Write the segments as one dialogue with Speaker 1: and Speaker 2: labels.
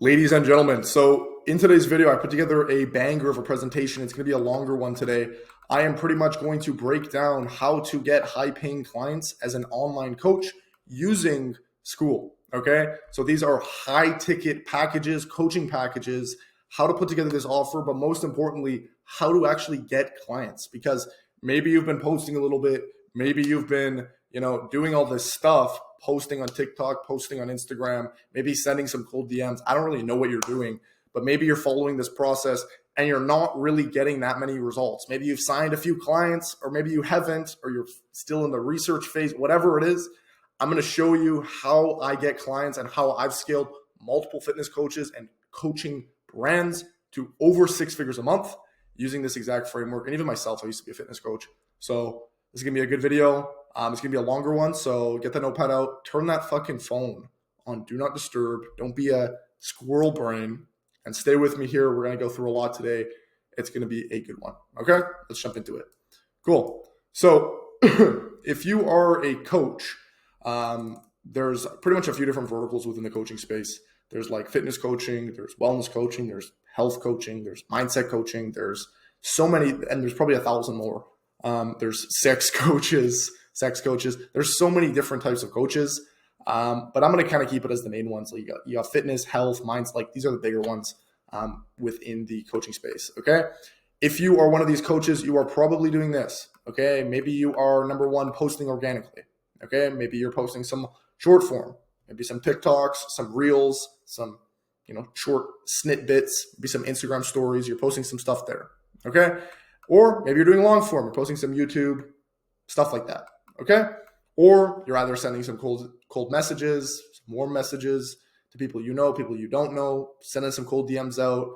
Speaker 1: Ladies and gentlemen, so in today's video, I put together a banger of a presentation. It's going to be a longer one today. I am pretty much going to break down how to get high-paying clients as an online coach using Skool, okay? So these are high-ticket packages, coaching packages, how to put together this offer, but most importantly, how to actually get clients. Because maybe you've been posting a little bit, maybe you've been, doing all this stuff, posting on TikTok, posting on Instagram, maybe sending some cold DMs. I don't really know what you're doing, but maybe you're following this process and you're not really getting that many results. Maybe you've signed a few clients, or maybe you haven't, or you're still in the research phase, whatever it is. I'm going to show you how I get clients and how I've scaled multiple fitness coaches and coaching brands to over 6 figures a month using this exact framework. And even myself, I used to be a fitness coach. So this is going to be a good video. It's going to be a longer one, so get the notepad out. Turn that fucking phone on Do Not Disturb. Don't be a squirrel brain, and stay with me here. We're going to go through a lot today. It's going to be a good one, okay? Let's jump into it. Cool. So if you are a coach, there's pretty much a few different verticals within the coaching space. There's like fitness coaching, there's wellness coaching, there's health coaching, there's mindset coaching. There's so many, and there's probably 1,000 more. There's sex coaches. There's so many different types of coaches. But I'm going to kind of keep it as the main ones. So you got fitness, health, minds, like these are the bigger ones within the coaching space. Okay. If you are one of these coaches, you are probably doing this. Okay. Maybe you are number one, posting organically. Okay. Maybe you're posting some short form, maybe some TikToks, some reels, some, short snippets, maybe some Instagram stories. You're posting some stuff there. Okay. Or maybe you're doing long form, you're posting some YouTube, stuff like that. Okay. Or you're either sending some cold messages, some warm messages to people you know, people you don't know, sending some cold DMs out.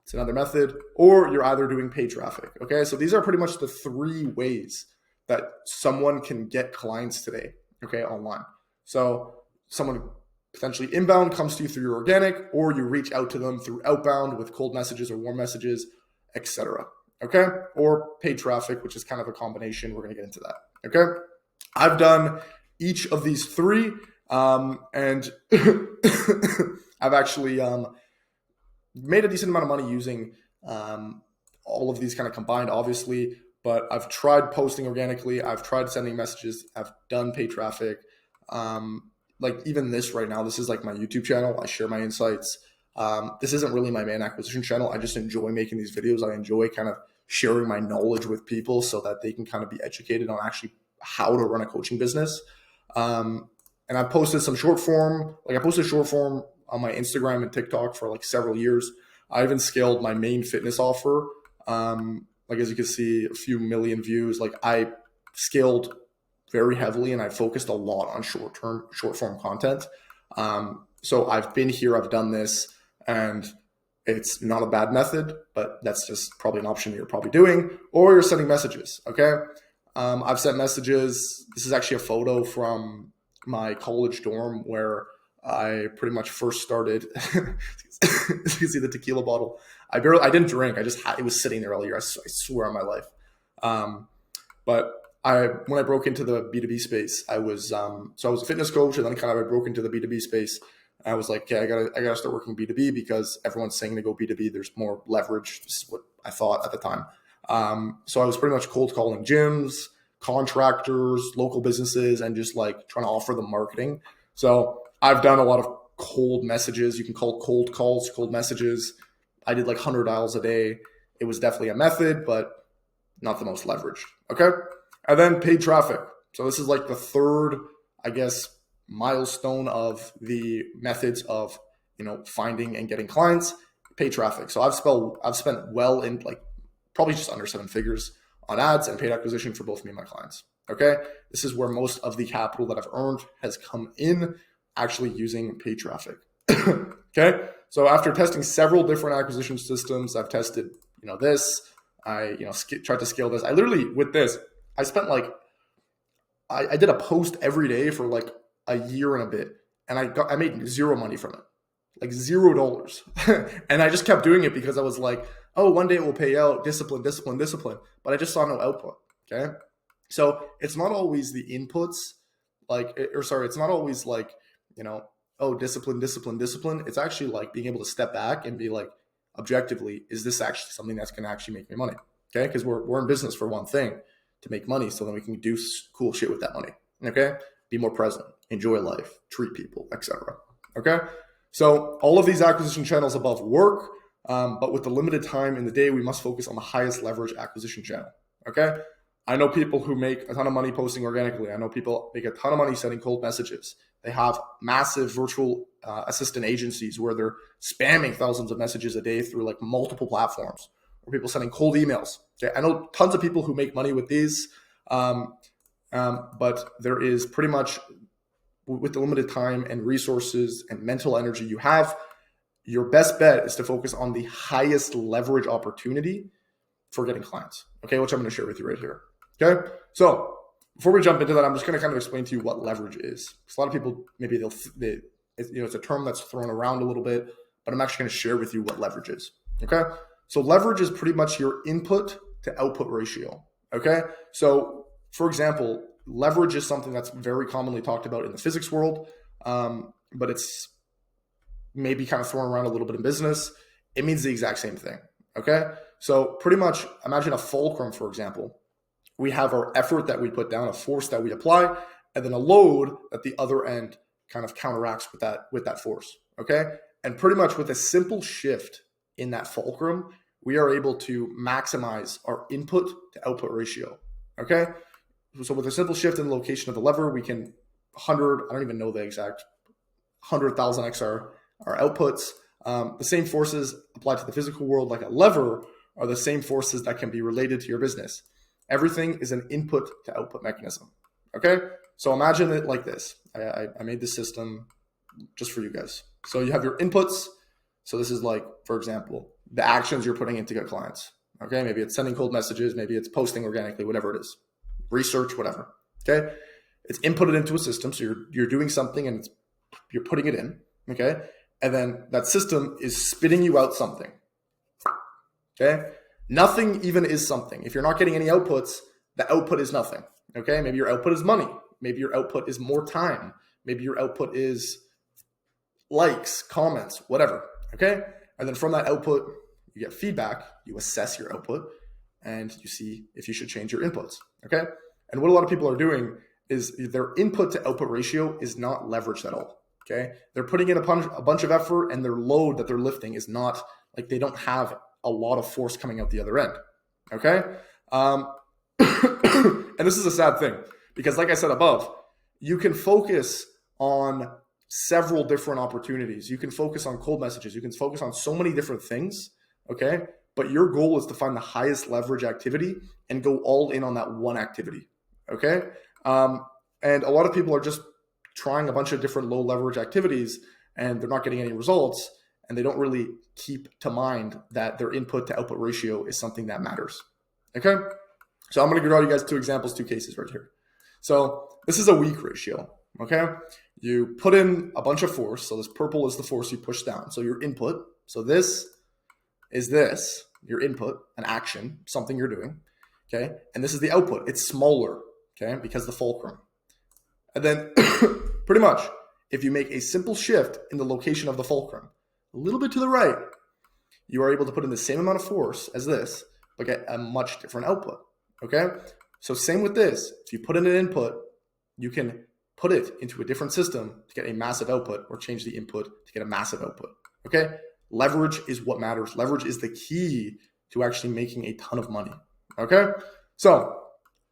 Speaker 1: It's another method. Or you're either doing paid traffic. Okay. So these are pretty much the 3 ways that someone can get clients today. Okay. Online. So someone potentially inbound comes to you through your organic, or you reach out to them through outbound with cold messages or warm messages, etc. Okay. Or paid traffic, which is kind of a combination. We're going to get into that. Okay. I've done each of these 3, and I've actually made a decent amount of money using all of these kind of combined, obviously, but I've tried posting organically. I've tried sending messages. I've done paid traffic. Like even this right now, this is like my YouTube channel. I share my insights. This isn't really my main acquisition channel. I just enjoy making these videos. I enjoy kind of sharing my knowledge with people so that they can kind of be educated on actually how to run a coaching business. And I posted some short form, I posted short form on my Instagram and TikTok for like several years. I even scaled my main fitness offer. As you can see, a few million views. Like I scaled very heavily and I focused a lot on short form content. So I've been here, I've done this, and it's not a bad method, but that's just probably an option that you're probably doing, or you're sending messages. Okay. I've sent messages. This is actually a photo from my college dorm where I pretty much first started. You can see the tequila bottle. I didn't drink. It was sitting there all year. I swear on my life. But when I broke into the B2B space, I was a fitness coach, and then I broke into the B2B space. I was like, okay, I gotta start working B2B because everyone's saying to go B2B. There's more leverage. This is what I thought at the time. So I was pretty much cold calling gyms, contractors, local businesses, and just like trying to offer them marketing. So I've done a lot of cold messages. You can call cold calls, cold messages. I did like 100 dials a day. It was definitely a method, but not the most leveraged. Okay. And then paid traffic. So this is like the 3rd, milestone of the methods of, finding and getting clients. Paid traffic. So I've spent well in like probably just under 7 figures on ads and paid acquisition for both me and my clients. Okay. This is where most of the capital that I've earned has come in, actually using paid traffic. Okay. So after testing several different acquisition systems, I've tested, this, I tried to scale this. I literally, with this, I spent like, I did a post every day for like a year and a bit, and I made 0 money from it, like $0. And I just kept doing it because I was like, oh, one day it will pay out, discipline. But I just saw no output. Okay. So it's not always the inputs, it's not always like, oh, discipline, discipline, discipline. It's actually like being able to step back and be like, objectively, is this actually something that's going to actually make me money? Okay, because we're in business for one thing, to make money, so then we can do cool shit with that money. Okay, be more present, enjoy life, treat people, etc. Okay, so all of these acquisition channels above work, but with the limited time in the day, we must focus on the highest leverage acquisition channel. Okay, I know people who make a ton of money posting organically. I know people make a ton of money sending cold messages. They have massive virtual assistant agencies where they're spamming thousands of messages a day through like multiple platforms, or people sending cold emails. Okay, I know tons of people who make money with these, but there is pretty much, with the limited time and resources and mental energy you have, your best bet is to focus on the highest leverage opportunity for getting clients. Okay, which I'm going to share with you right here. Okay, so before we jump into that, I'm just going to kind of explain to you what leverage is. Because a lot of people, maybe it's a term that's thrown around a little bit, but I'm actually going to share with you what leverage is. Okay, so leverage is pretty much your input to output ratio. Okay, so for example, leverage is something that's very commonly talked about in the physics world, but it's maybe kind of thrown around a little bit in business. It means the exact same thing. Okay, so pretty much imagine a fulcrum, for example. We have our effort that we put down, a force that we apply, and then a load that the other end kind of counteracts with that force. Okay, and pretty much with a simple shift in that fulcrum, we are able to maximize our input to output ratio. Okay, so with a simple shift in the location of the lever, we can 100, I don't even know the exact 100,000x our outputs. The same forces applied to the physical world, like a lever, are the same forces that can be related to your business. Everything is an input to output mechanism. Okay, so imagine it like this. I made this system just for you guys. So you have your inputs. So this is like, for example, the actions you're putting in to get clients. Okay, maybe it's sending cold messages, maybe it's posting organically, whatever it is, research, whatever. Okay, it's inputted into a system. So you're doing something and you're putting it in. Okay, and then that system is spitting you out something. Okay, nothing even is something. If you're not getting any outputs, the output is nothing. Okay, maybe your output is money. Maybe your output is more time. Maybe your output is likes, comments, whatever. Okay, and then from that output, you get feedback, you assess your output, and you see if you should change your inputs. Okay, and what a lot of people are doing is their input to output ratio is not leveraged at all. Okay, they're putting in a bunch of effort, and their load that they're lifting is not, like, they don't have a lot of force coming out the other end. Okay, and this is a sad thing, because like I said above, you can focus on several different opportunities. You can focus on cold messages. You can focus on so many different things. Okay, but your goal is to find the highest leverage activity and go all in on that one activity. Okay, and a lot of people are just trying a bunch of different low leverage activities, and they're not getting any results, and they don't really keep to mind that their input to output ratio is something that matters. Okay, so I'm going to draw you guys two examples, two cases right here. So this is a weak ratio. Okay, you put in a bunch of force. So this purple is the force you push down. So your input. So this is your input, an action, something you're doing. Okay, and this is the output. It's smaller. Okay, because the fulcrum. And then pretty much, if you make a simple shift in the location of the fulcrum, a little bit to the right, you are able to put in the same amount of force as this, but get a much different output. Okay, so same with this. If you put in an input, you can put it into a different system to get a massive output, or change the input to get a massive output. Okay, leverage is what matters. Leverage is the key to actually making a ton of money. Okay, so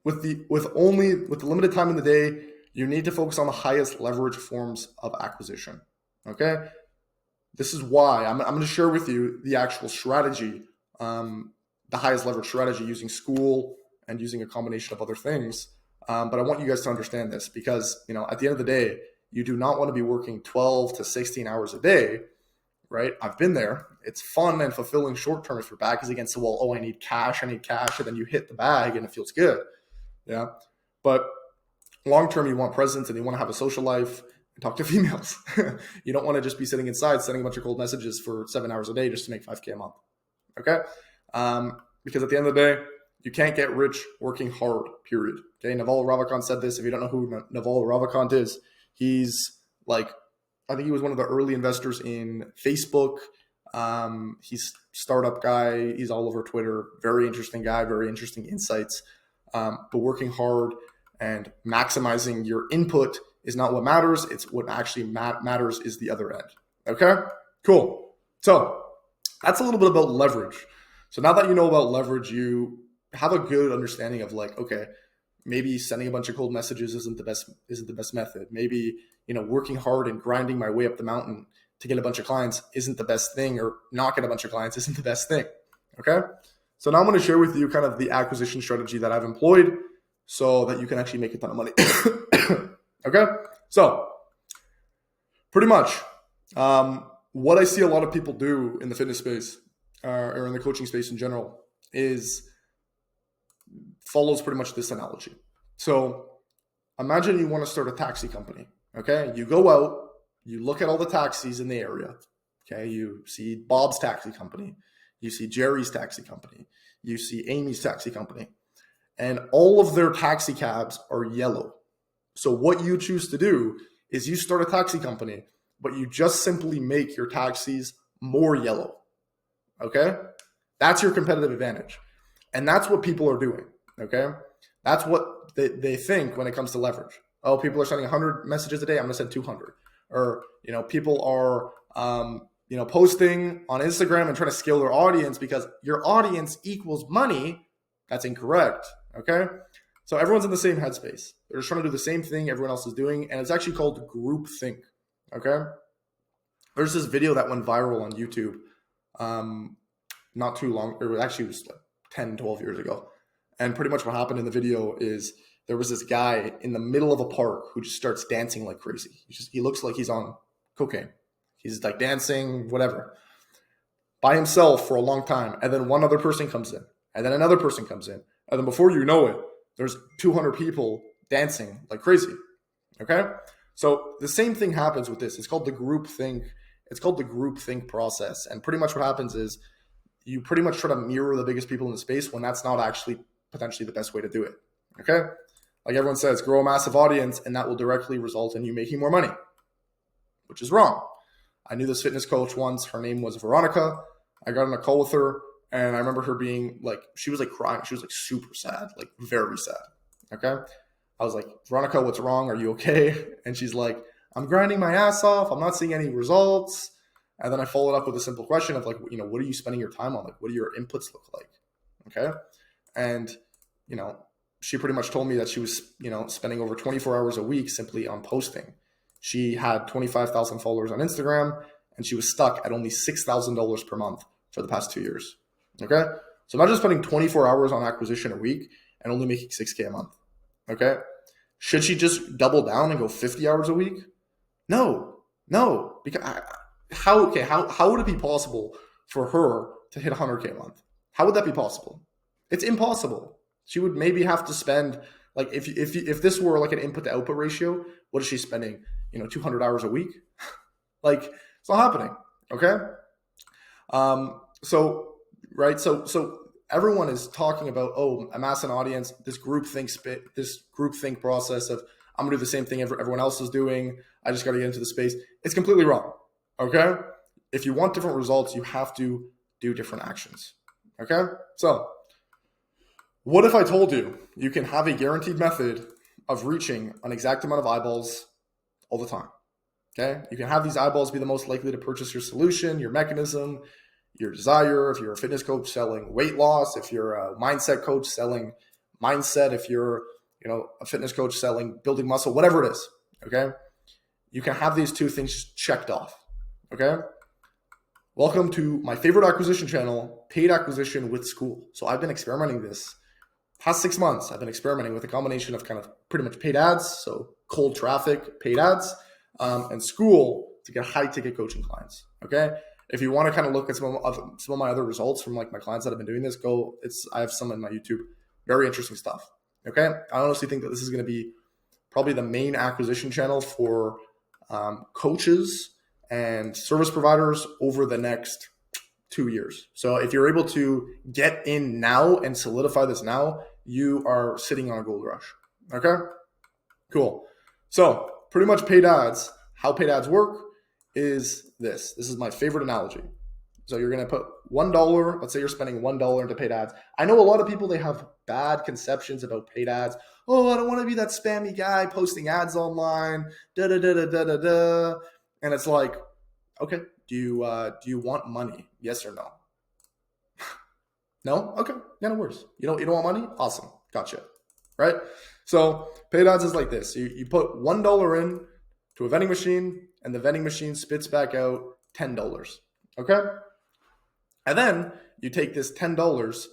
Speaker 1: with the limited time in the day, you need to focus on the highest leverage forms of acquisition. Okay, this is why I'm going to share with you the actual strategy, the highest leverage strategy, using Skool and using a combination of other things. But I want you guys to understand this, because, you know, at the end of the day, you do not want to be working 12 to 16 hours a day, right? I've been there. It's fun and fulfilling short term if your back is against the wall. Oh, I need cash. And then you hit the bag and it feels good. Yeah. But long term, you want presence, and you want to have a social life and talk to females. You don't want to just be sitting inside sending a bunch of cold messages for 7 hours a day just to make 5K a month. Okay. Because at the end of the day, you can't get rich working hard, period. Okay, Naval Ravikant said this. If you don't know who Naval Ravikant is, he's like I think he was one of the early investors in Facebook. He's startup guy. He's all over Twitter. Very interesting guy. Very interesting insights. But working hard and maximizing your input is not what matters. It's what actually matters is the other end. Okay, cool. So that's a little bit about leverage. So now that you know about leverage, you have a good understanding of like, okay, maybe sending a bunch of cold messages isn't the best method. Maybe, working hard and grinding my way up the mountain to get a bunch of clients isn't the best thing, or not get a bunch of clients isn't the best thing. Okay. So now I'm going to share with you kind of the acquisition strategy that I've employed so that you can actually make a ton of money. Okay. So pretty much, what I see a lot of people do in the fitness space or in the coaching space in general is follows pretty much this analogy. So imagine you want to start a taxi company. Okay. You go out, you look at all the taxis in the area. Okay. You see Bob's taxi company. You see Jerry's taxi company. You see Amy's taxi company. And all of their taxi cabs are yellow. So what you choose to do is you start a taxi company, but you just simply make your taxis more yellow. Okay? That's your competitive advantage. And that's what people are doing. Okay? That's what they think when it comes to leverage. Oh, people are sending 100 messages a day. I'm going to send 200. Or, people are, posting on Instagram and trying to scale their audience because your audience equals money. That's incorrect. Okay? So everyone's in the same headspace. They're just trying to do the same thing everyone else is doing. And it's actually called groupthink. Okay? There's this video that went viral on YouTube not too long, or actually it was like 10, 12 years ago. And pretty much what happened in the video is there was this guy in the middle of a park who just starts dancing like crazy. He looks like he's on cocaine. He's like dancing, whatever, by himself for a long time. And then one other person comes in, and then another person comes in. And then before you know it, there's 200 people dancing like crazy. Okay? So the same thing happens with this. It's called the groupthink. It's called the groupthink process. And pretty much what happens is you pretty much try to mirror the biggest people in the space when that's not actually potentially the best way to do it. Okay? Like everyone says, grow a massive audience, and that will directly result in you making more money, which is wrong. I knew this fitness coach once. Her name was Veronica. I got on a call with her, and I remember her being like, she was like crying. She was like super sad, like very sad. Okay? I was like, Veronica, what's wrong? Are you okay? And she's like, I'm grinding my ass off. I'm not seeing any results. And then I followed up with a simple question of like, what are you spending your time on? Like, what do your inputs look like? Okay? And, she pretty much told me that she was, spending over 24 hours a week simply on posting. She had 25,000 followers on Instagram, and she was stuck at only $6,000 per month for the past 2 years. Okay? So imagine spending 24 hours on acquisition a week and only making $6K a month. Okay? Should she just double down and go 50 hours a week? No. Because how would it be possible for her to hit 100K a month? How would that be possible? It's impossible. She would maybe have to spend, like, if this were like an input to output ratio, what is she spending? 200 hours a week? Like, it's not happening. Okay. So everyone is talking about, amass an audience, this groupthink process of I'm gonna do the same thing everyone else is doing. I just got to get into the space. It's completely wrong. Okay. If you want different results, you have to do different actions. Okay. So what if I told you you can have a guaranteed method of reaching an exact amount of eyeballs all the time? Okay. You can have these eyeballs be the most likely to purchase your solution, your mechanism, your desire. If you're a fitness coach selling weight loss, if you're a mindset coach selling mindset, if you're, a fitness coach selling building muscle, whatever it is. Okay. You can have these two things checked off. Okay. Welcome to my favorite acquisition channel, paid acquisition with Skool. So I've been experimenting this past 6 months. I've been experimenting with a combination of kind of pretty much paid ads. So cold traffic, paid ads, and Skool to get high ticket coaching clients. Okay. If you want to kind of look at some of my other results from like my clients that have been doing this, I have some in my YouTube, very interesting stuff. Okay. I honestly think that this is going to be probably the main acquisition channel for coaches and service providers over the next 2 years. So if you're able to get in now and solidify this now, you are sitting on a gold rush. Okay, cool. So pretty much paid ads, how paid ads work. is this. This is my favorite analogy. So you're going to put $1. Let's say you're spending $1 into paid ads. I know a lot of people, they have bad conceptions about paid ads. Oh, I don't want to be that spammy guy posting ads online. Da da da da da da da. And it's like, okay, do you want money? Yes or no? No? Okay. Yeah, no worries. You don't want money? Awesome. Gotcha. Right? So paid ads is like this. You put $1 in to a vending machine, and the vending machine spits back out $10. Okay? And then you take this $10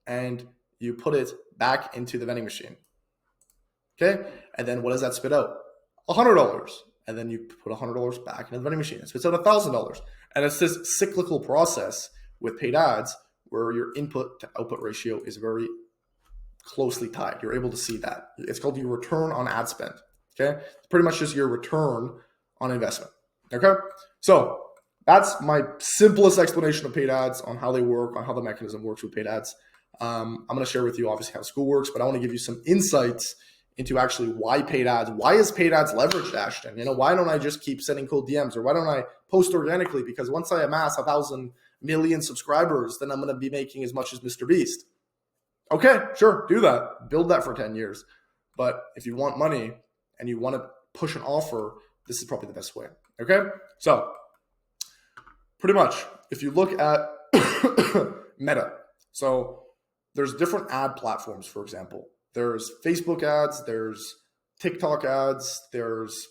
Speaker 1: and you put it back into the vending machine. Okay? And then what does that spit out? $100. And then you put $100 back into the vending machine. It spits out $1,000. And it's this cyclical process with paid ads where your input to output ratio is very closely tied. You're able to see that. It's called your return on ad spend. Okay? It's pretty much just your return on investment. Okay? So that's my simplest explanation of paid ads, on how they work, on how the mechanism works with paid ads. I'm going to share with you obviously how Skool works, but I want to give you some insights into actually why paid ads. Why is paid ads leveraged, Ashton? Why don't I just keep sending cold DMs, or why don't I post organically? Because once I amass 1,000 million subscribers, then I'm going to be making as much as Mr. Beast. Okay, sure, do that. Build that for 10 years. But if you want money and you want to push an offer, this is probably the best way. Okay? So pretty much, if you look at Meta, so there's different ad platforms, for example. There's Facebook ads, there's TikTok ads, there's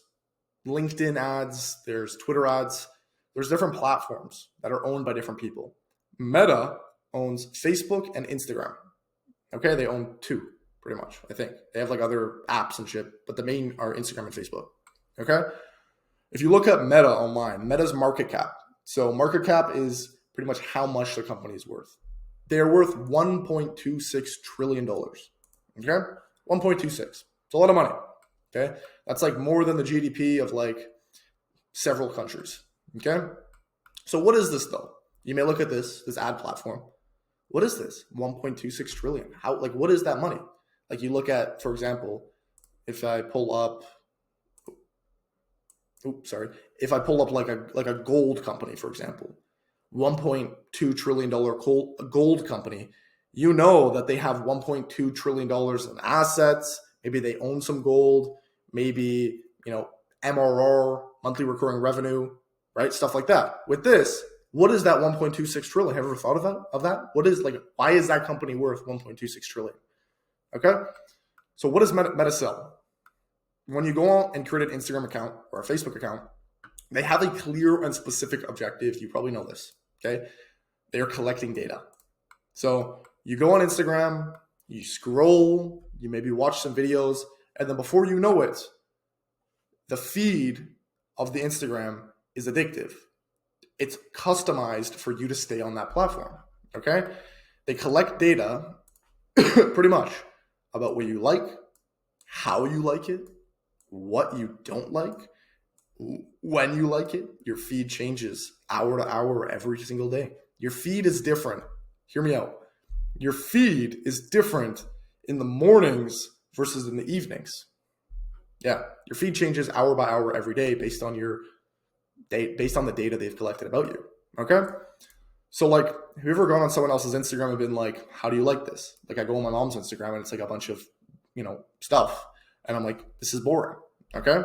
Speaker 1: LinkedIn ads, there's Twitter ads. There's different platforms that are owned by different people. Meta owns Facebook and Instagram. Okay, they own two, pretty much, I think. They have like other apps and shit, but the main are Instagram and Facebook. Okay? If you look at Meta online, Meta's market cap. So market cap is pretty much how much the company is worth. They're worth $1.26 trillion. Okay? 1.26. It's a lot of money. Okay? That's like more than the GDP of like several countries. Okay? So what is this though? You may look at this ad platform. What is this? 1.26 trillion. How, like, what is that money? Like, you look at, for example, if I pull up like a gold company, for example, $1.2 trillion gold company, you know that they have $1.2 trillion in assets. Maybe they own some gold, maybe, MRR, monthly recurring revenue, right? Stuff like that. With this, what is that 1.26 trillion? Have you ever thought of that? Why is that company worth 1.26 trillion? Okay. So what does Meta sell? When you go on and create an Instagram account or a Facebook account, they have a clear and specific objective. You probably know this. Okay. They're collecting data. So you go on Instagram, you scroll, you maybe watch some videos, and then before you know it, the feed of the Instagram is addictive. It's customized for you to stay on that platform, okay? They collect data pretty much about what you like, how you like it, what you don't like, when you like it. Your feed changes hour to hour every single day. Your feed is different. Hear me out. Your feed is different in the mornings versus in the evenings. Yeah, your feed changes hour by hour every day based on the data they've collected about you. Okay? So like, have you ever gone on someone else's Instagram and been like, how do you like this? Like, I go on my mom's Instagram and it's like a bunch of, stuff. And I'm like, this is boring. Okay?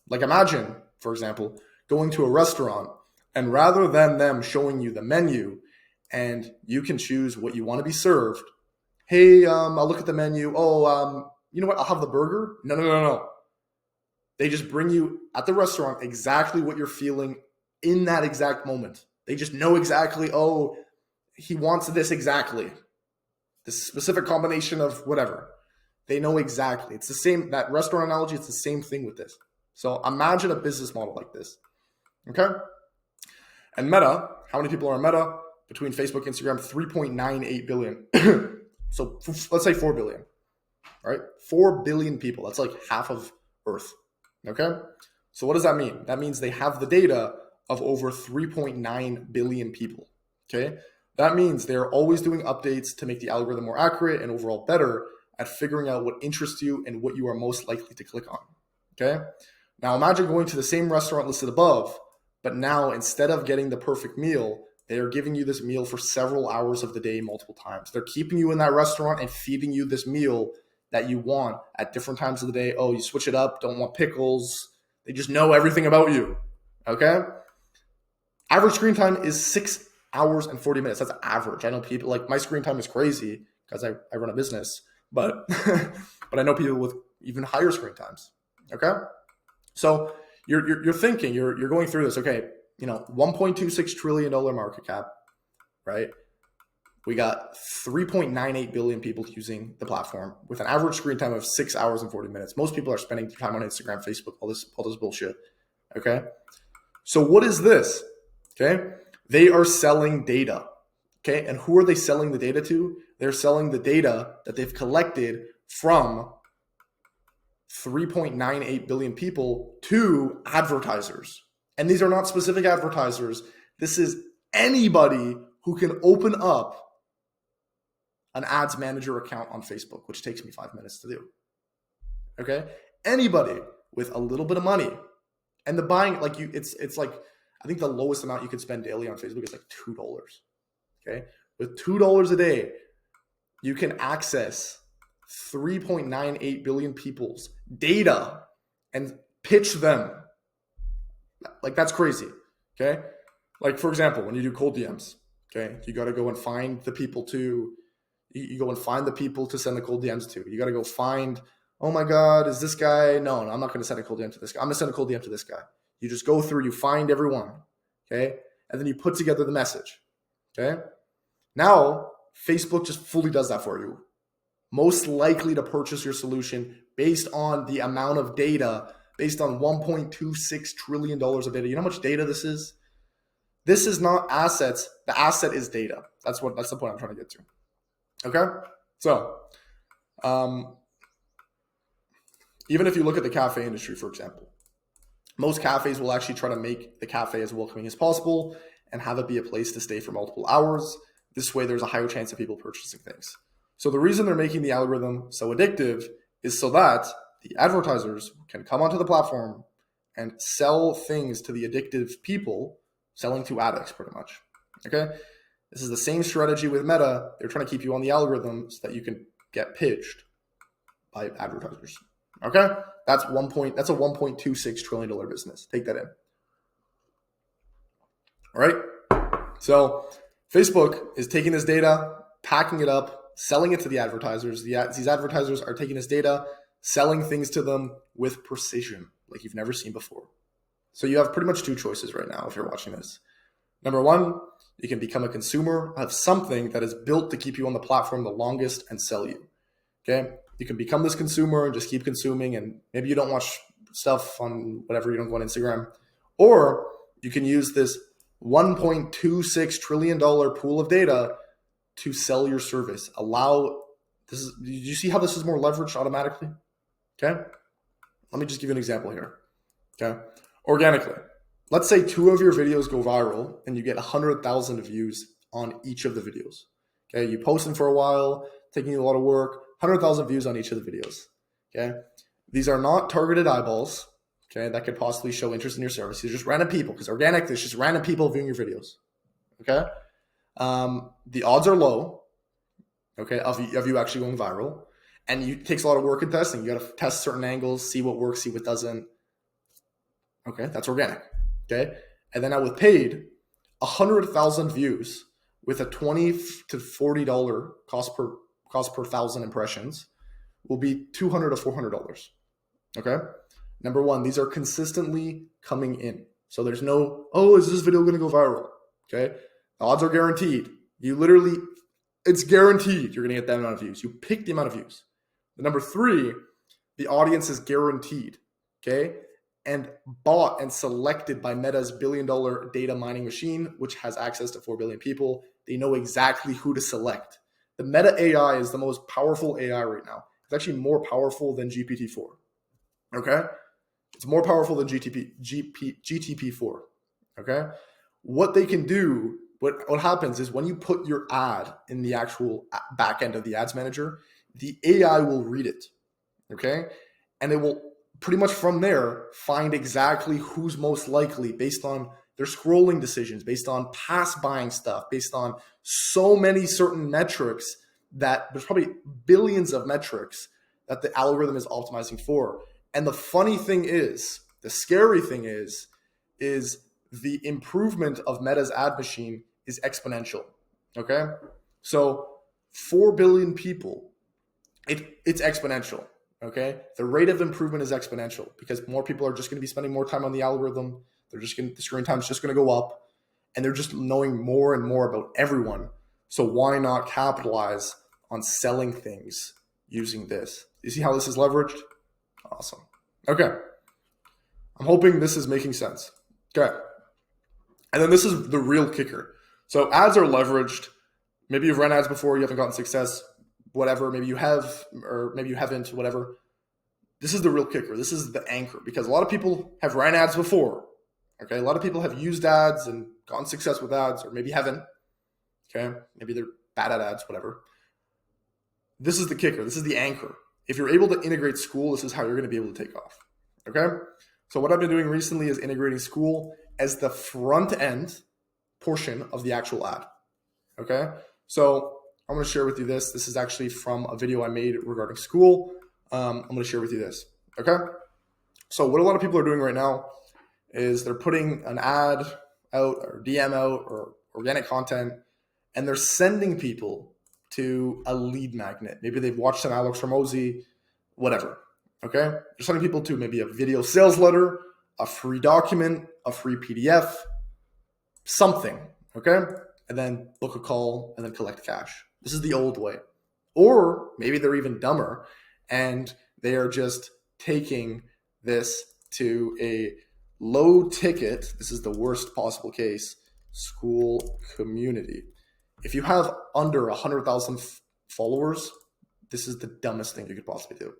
Speaker 1: Like, imagine, for example, going to a restaurant and rather than them showing you the menu and you can choose what you want to be served. Hey, I'll look at the menu. Oh, you know what? I'll have the burger. No. They just bring you at the restaurant exactly what you're feeling in that exact moment. They just know exactly, oh, he wants this exactly. This specific combination of whatever. They know exactly. It's the same, that restaurant analogy, it's the same thing with this. So imagine a business model like this. Okay? And Meta, how many people are on Meta? Between Facebook and Instagram, 3.98 billion. So let's say 4 billion. Right? 4 billion people. That's like half of Earth. Okay? So what does that mean? That means they have the data of over 3.9 billion people. Okay? That means they're always doing updates to make the algorithm more accurate and overall better at figuring out what interests you and what you are most likely to click on. Okay? Now imagine going to the same restaurant listed above, But now, instead of getting the perfect meal, they are giving you this meal for several hours of the day, multiple times. They're keeping you in that restaurant and feeding you this meal that you want at different times of the day. Oh, you switch it up, don't want pickles. They just know everything about you, okay? Average screen time is 6 hours and 40 minutes. That's average. I know people, like, my screen time is crazy because I run a business, but but I know people with even higher screen times, okay? So you're thinking, you're going through this, okay, $1.26 trillion market cap, right? We got 3.98 billion people using the platform with an average screen time of 6 hours and 40 minutes. Most people are spending time on Instagram, Facebook, all this bullshit, okay? So what is this, okay? They are selling data, okay? And who are they selling the data to? They're selling the data that they've collected from 3.98 billion people to advertisers. And these are not specific advertisers. This is anybody who can open up an ads manager account on Facebook, which takes me 5 minutes to do. Okay? Anybody with a little bit of money. And the buying, like, it's like, I think the lowest amount you could spend daily on Facebook is like $2. Okay? With $2 a day, you can access 3.98 billion people's data and pitch them. Like, that's crazy. Okay? Like, for example, when you do cold DMs, okay, you got to go and find the people to, you go and find the people to send the cold DMs to. You got to go find, oh my God, is this guy? No, I'm not going to send a cold DM to this guy. I'm going to send a cold DM to this guy. You just go through, you find everyone, okay? And then you put together the message, okay? Now, Facebook just fully does that for you. Most likely to purchase your solution based on the amount of data, based on $1.26 trillion of data. You know how much data this is? This is not assets. The asset is data. That's the point I'm trying to get to. Okay? So, even if you look at the cafe industry, for example, most cafes will actually try to make the cafe as welcoming as possible and have it be a place to stay for multiple hours. This way, there's a higher chance of people purchasing things. So the reason they're making the algorithm so addictive is so that the advertisers can come onto the platform and sell things to the addictive people, selling to addicts pretty much, okay? This is the same strategy with Meta. They're trying to keep you on the algorithm so that you can get pitched by advertisers, okay? That's a $1.26 trillion business. Take that in. All right? So Facebook is taking this data, packing it up, selling it to the advertisers. These advertisers are taking this data, selling things to them with precision like you've never seen before. So you have pretty much two choices right now if you're watching this. Number one, you can become a consumer of something that is built to keep you on the platform the longest and sell you. Okay? You can become this consumer and just keep consuming, and maybe you don't watch stuff on whatever, you don't go on Instagram. Or you can use this $1.26 trillion pool of data to sell your service. Do you see how this is more leveraged automatically? Okay? Let me just give you an example here. Okay? Organically. Let's say 2 of your videos go viral and you get 100,000 views on each of the videos. Okay? You post them for a while, taking you a lot of work, 100,000 views on each of the videos. Okay? These are not targeted eyeballs, okay, that could possibly show interest in your service. These are just random people, because organic, there's just random people viewing your videos. Okay? The odds are low, okay, of you actually going viral. And it takes a lot of work and testing. You got to test certain angles, see what works, see what doesn't. Okay, that's organic. Okay, and then now with paid, 100,000 views with a $20 to $40 cost per 1,000 impressions will be $200 to $400. Okay, number one, these are consistently coming in. So there's no, oh, is this video going to go viral? Okay, the odds are guaranteed. It's guaranteed you're going to get that amount of views. You pick the amount of views. Number three, the audience is guaranteed, okay, and bought and selected by Meta's billion-dollar data mining machine, which has access to 4 billion people. They know exactly who to select. The Meta AI is the most powerful AI right now. It's actually more powerful than GPT-4, okay? It's more powerful than GTP-4, okay? What they can do, what happens is when you put your ad in the actual back end of the ads manager, the AI will read it, okay? And it will pretty much from there find exactly who's most likely based on their scrolling decisions, based on past buying stuff, based on so many certain metrics that there's probably billions of metrics that the algorithm is optimizing for. And the funny thing is, the scary thing is the improvement of Meta's ad machine is exponential. Okay? So 4 billion people, it's exponential. Okay? The rate of improvement is exponential because more people are just going to be spending more time on the algorithm. The screen time is just going to go up, and they're just knowing more and more about everyone. So why not capitalize on selling things using this? You see how this is leveraged? Awesome. Okay. I'm hoping this is making sense. Okay. And then this is the real kicker. So ads are leveraged. Maybe you've run ads before, you haven't gotten success, whatever. Maybe you have, or maybe you haven't, whatever. This is the real kicker. This is the anchor, because a lot of people have ran ads before. Okay. A lot of people have used ads and gotten success with ads, or maybe haven't. Okay. Maybe they're bad at ads, whatever. This is the kicker. This is the anchor. If you're able to integrate Skool, this is how you're going to be able to take off. Okay. So what I've been doing recently is integrating Skool as the front end portion of the actual ad. Okay. So I'm going to share with you this. This is actually from a video I made regarding Skool. I'm going to share with you this. Okay. So what a lot of people are doing right now is they're putting an ad out or DM out or organic content, and they're sending people to a lead magnet. Maybe they've watched an Alex Hormozi, whatever. Okay. They're sending people to maybe a video sales letter, a free document, a free PDF, something. Okay. And then book a call and then collect cash. This is the old way. Or maybe they're even dumber and they are just taking this to a low ticket. This is the worst possible case. Skool community. If you have under 100,000 followers, this is the dumbest thing you could possibly do.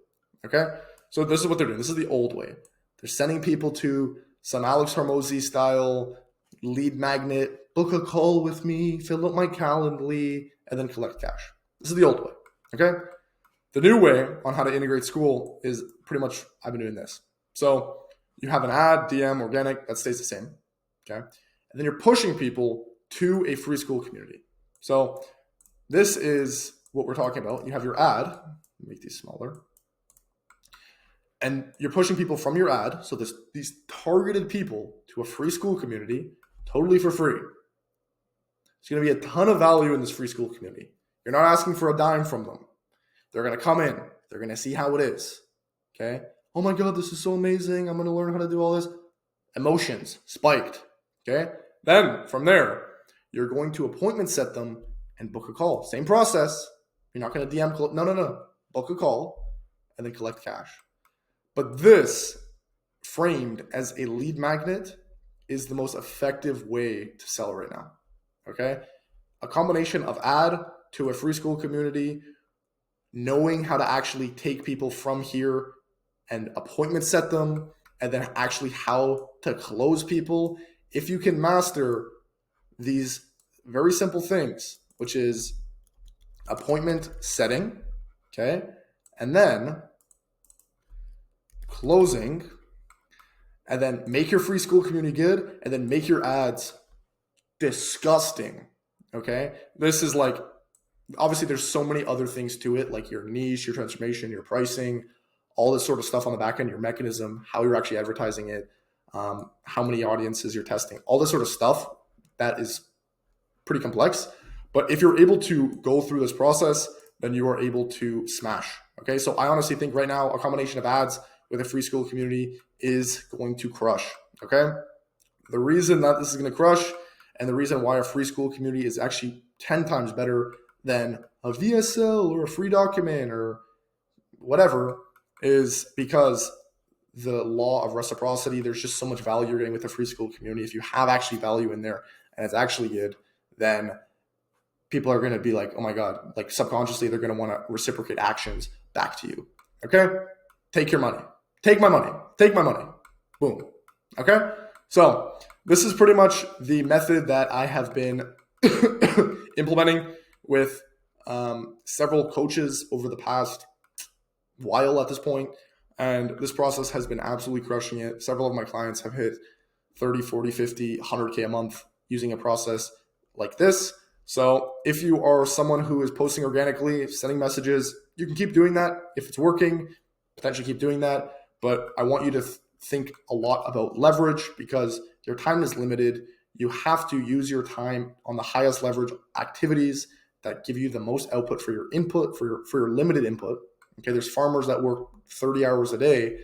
Speaker 1: Okay. So this is what they're doing. This is the old way. They're sending people to some Alex Hormozi style lead magnet, book a call with me, fill out my Calendly, and then collect cash. This is the old way. Okay. The new way on how to integrate Skool is pretty much, I've been doing this. So you have an ad, DM, organic, that stays the same. Okay. And then you're pushing people to a free Skool community. So this is what we're talking about. You have your ad, make these smaller, and you're pushing people from your ad. So these targeted people to a free Skool community, totally for free. There's going to be a ton of value in this free Skool community. You're not asking for a dime from them. They're going to come in. They're going to see how it is. Okay. Oh my God, this is so amazing. I'm going to learn how to do all this. Emotions spiked. Okay. Then from there, you're going to appointment set them and book a call. Same process. You're not going to DM. No. Book a call and then collect cash. But this, framed as a lead magnet, is the most effective way to sell right now. Okay. A combination of ad to a free Skool community, knowing how to actually take people from here and appointment set them, and then actually how to close people. If you can master these very simple things, which is appointment setting, okay, and then closing, and then make your free Skool community good, and then make your ads disgusting, okay? This is like, obviously there's so many other things to it, like your niche, your transformation, your pricing, all this sort of stuff on the back end, your mechanism, how you're actually advertising it, how many audiences you're testing, all this sort of stuff that is pretty complex. But if you're able to go through this process, then you are able to smash. Okay. So I honestly think right now a combination of ads with a free Skool community is going to crush. Okay. The reason that this is going to crush and the reason why a free Skool community is actually 10 times better than a VSL or a free document or whatever is because the law of reciprocity. There's just so much value you're getting with the free Skool community. If you have actually value in there and it's actually good, then people are going to be like, oh my God, like subconsciously, they're going to want to reciprocate actions back to you. Okay. Take your money. Take my money. Take my money. Boom. Okay. So this is pretty much the method that I have been implementing with several coaches over the past while at this point. And this process has been absolutely crushing it. Several of my clients have hit 30, 40, 50, 100K a month using a process like this. So if you are someone who is posting organically, sending messages, you can keep doing that. If it's working, potentially keep doing that. But I want you to think a lot about leverage, because your time is limited. You have to use your time on the highest leverage activities that give you the most output for your input, for your limited input. Okay, there's farmers that work 30 hours a day,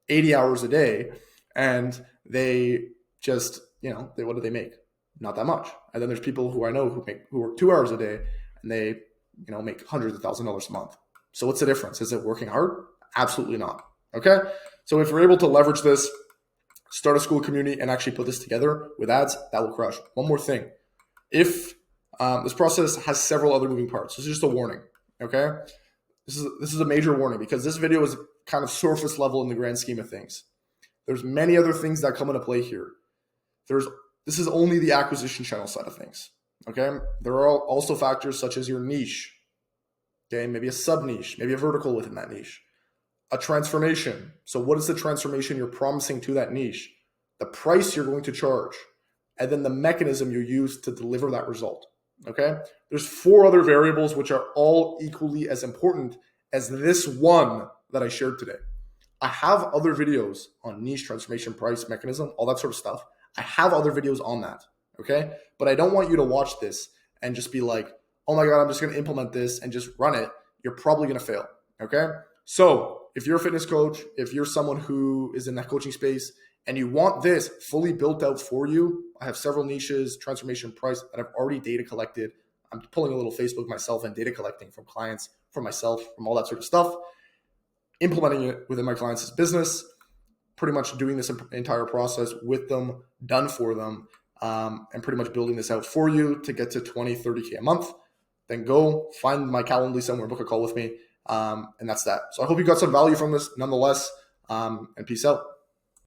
Speaker 1: 80 hours a day, and they just, what do they make? Not that much. And then there's people who I know who work 2 hours a day, and they, make hundreds of $1,000s a month. So what's the difference? Is it working hard? Absolutely not. Okay. So if you're able to leverage this, start a Skool community and actually put this together with ads, that will crush. One more thing. If this process has several other moving parts, this is just a warning. Okay. This is a major warning, because this video is kind of surface level in the grand scheme of things. There's many other things that come into play here. This is only the acquisition channel side of things. Okay. There are also factors such as your niche. Okay. Maybe a sub niche, maybe a vertical within that niche, a transformation. So what is the transformation you're promising to that niche? The price you're going to charge, and then the mechanism you use to deliver that result. Okay. There's 4 other variables which are all equally as important as this one that I shared today. I have other videos on niche, transformation, price, mechanism, all that sort of stuff. I have other videos on that. Okay. But I don't want you to watch this and just be like, oh my God, I'm just going to implement this and just run it. You're probably going to fail. Okay. So if you're a fitness coach, if you're someone who is in that coaching space and you want this fully built out for you, I have several niches, transformation, price, that I've already data collected. I'm pulling a little Facebook myself and data collecting from clients, from myself, from all that sort of stuff, implementing it within my clients' business, pretty much doing this entire process with them, done for them, and pretty much building this out for you to get to 20, 30K a month. Then go find my Calendly somewhere, book a call with me. And that's that. So I hope you got some value from this nonetheless, and peace out.